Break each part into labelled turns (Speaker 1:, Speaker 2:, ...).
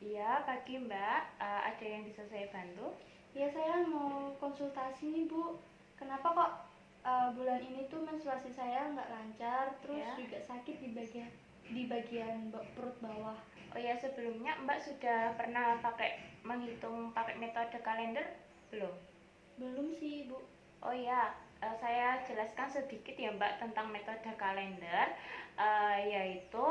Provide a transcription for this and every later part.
Speaker 1: Iya, pagi Mbak. Ada yang bisa saya bantu?
Speaker 2: Ya, saya mau konsultasi nih Bu. Kenapa kok bulan ini tuh menstruasi saya nggak lancar, terus
Speaker 1: Ya.
Speaker 2: juga sakit di bagian perut bawah.
Speaker 1: Oh ya, sebelumnya Mbak sudah pernah menghitung pakai metode kalender belum?
Speaker 2: Belum sih Bu.
Speaker 1: Oh ya, saya jelaskan sedikit ya Mbak tentang metode kalender, yaitu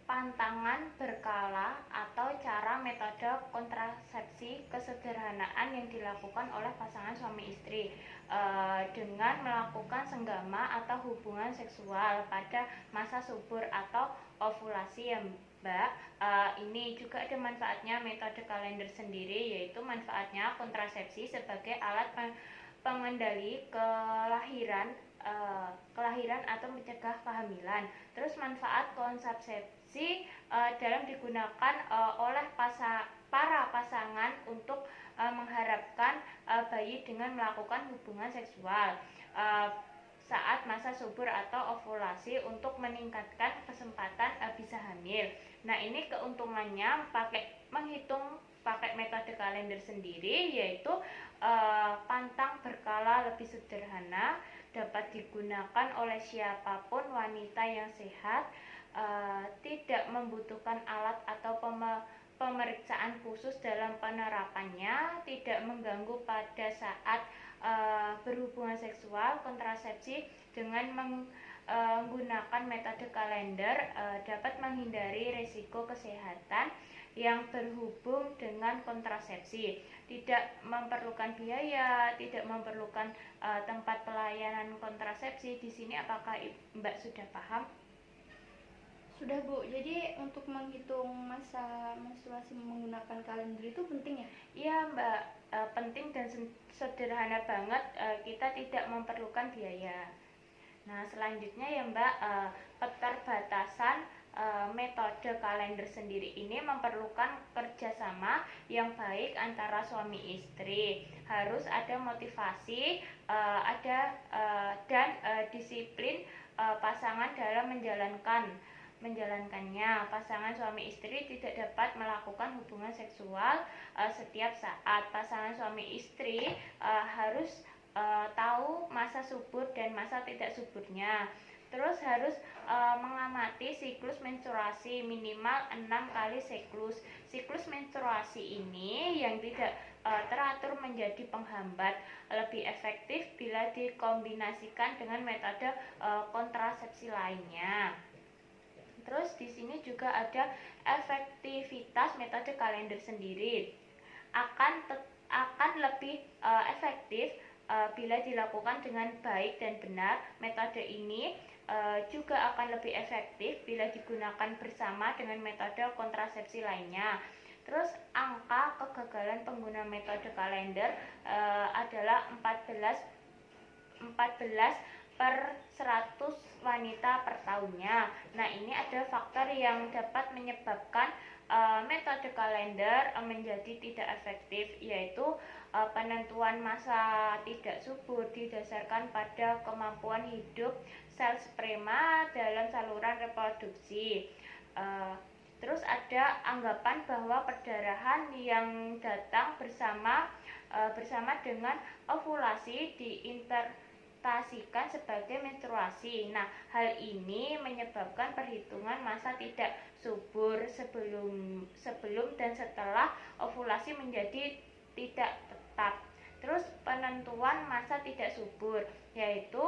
Speaker 1: pantangan berkala atau cara metode kontrasepsi kesederhanaan yang dilakukan oleh pasangan suami istri dengan melakukan senggama atau hubungan seksual pada masa subur atau ovulasi ya Mbak. Ini juga ada manfaatnya metode kalender sendiri, yaitu manfaatnya kontrasepsi sebagai alat pengendali kelahiran atau mencegah kehamilan. Terus manfaat kontrasepsi dalam digunakan oleh para pasangan untuk mengharapkan bayi dengan melakukan hubungan seksual saat masa subur atau ovulasi untuk meningkatkan kesempatan bisa hamil. Nah, ini keuntungannya menghitung pakai metode kalender sendiri, yaitu pantang berkala lebih sederhana, dapat digunakan oleh siapapun wanita yang sehat, tidak membutuhkan alat atau pemeriksaan khusus dalam penerapannya, tidak mengganggu pada saat berhubungan seksual. Kontrasepsi dengan menggunakan metode kalender dapat menghindari risiko kesehatan yang berhubung dengan kontrasepsi, tidak memerlukan biaya, tidak memerlukan tempat pelayanan kontrasepsi. Di sini apakah Mbak sudah paham?
Speaker 2: Sudah Bu. Jadi untuk menghitung masa menstruasi menggunakan kalender itu penting ya?
Speaker 1: Iya Mbak, penting dan sederhana banget, kita tidak memerlukan biaya. Nah, selanjutnya ya Mbak, keterbatasan metode kalender sendiri ini memerlukan kerjasama yang baik antara suami istri. Harus ada motivasi, dan disiplin pasangan dalam menjalankannya. Pasangan suami istri tidak dapat melakukan hubungan seksual setiap saat. Pasangan suami istri harus tahu masa subur dan masa tidak suburnya. Terus harus mengamati siklus menstruasi minimal 6 kali siklus. Siklus menstruasi ini yang tidak teratur menjadi penghambat. Lebih efektif bila dikombinasikan dengan metode kontrasepsi lainnya. Terus di sini juga ada efektivitas metode kalender sendiri. Akan lebih efektif bila dilakukan dengan baik dan benar. Metode ini juga akan lebih efektif bila digunakan bersama dengan metode kontrasepsi lainnya. Terus angka kegagalan pengguna metode kalender adalah 14 per 100 wanita per tahunnya. Nah, ini ada faktor yang dapat menyebabkan metode kalender menjadi tidak efektif, yaitu penentuan masa tidak subur didasarkan pada kemampuan hidup sel sperma dalam saluran reproduksi. Terus ada anggapan bahwa perdarahan yang datang bersama dengan ovulasi diinterpretasikan sebagai menstruasi. Nah, hal ini menyebabkan perhitungan masa tidak subur sebelum dan setelah ovulasi menjadi tidak tetap. Terus penentuan masa tidak subur, yaitu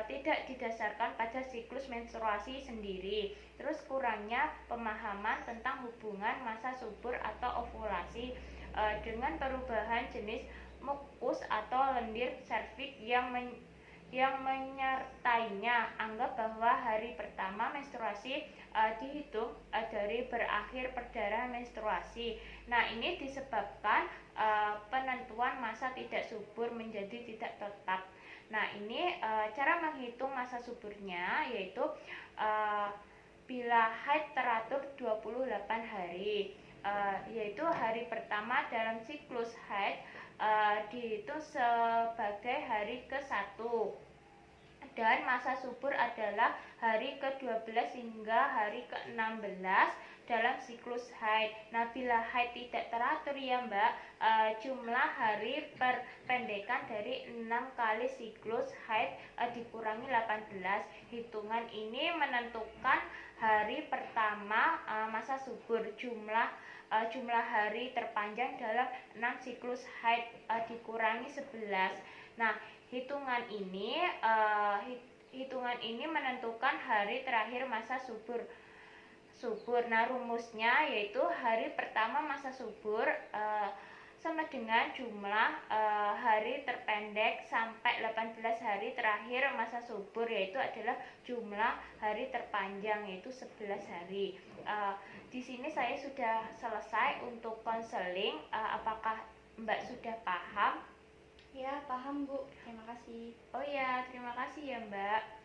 Speaker 1: tidak didasarkan pada siklus menstruasi sendiri. Terus kurangnya pemahaman tentang hubungan masa subur atau ovulasi dengan perubahan jenis mukus atau lendir serviks yang menyertainya. Anggap bahwa hari pertama menstruasi dihitung dari berakhir perdarahan menstruasi. Nah, ini disebabkan penentuan masa tidak subur menjadi tidak tetap. Nah, ini cara menghitung masa suburnya, yaitu bila haid teratur 28 hari, yaitu hari pertama dalam siklus haid dihitung sebagai hari ke-1, dan masa subur adalah hari ke-12 hingga hari ke-16 dalam siklus haid. Nah, bila haid tidak teratur ya Mbak, jumlah hari perpendekan dari 6 kali siklus haid dikurangi 18. Hitungan ini menentukan hari pertama masa subur. Jumlah hari terpanjang dalam 6 siklus haid dikurangi 11. Nah, hitungan ini menentukan hari terakhir masa subur. Nah, rumusnya yaitu hari pertama masa subur sama dengan jumlah hari terpendek sampai 18 hari terakhir masa subur, yaitu adalah jumlah hari terpanjang yaitu 11 hari. Di sini saya sudah selesai untuk konseling. Apakah Mbak sudah paham?
Speaker 2: Ya, paham Bu. Terima kasih.
Speaker 1: Oh ya, terima kasih ya Mbak.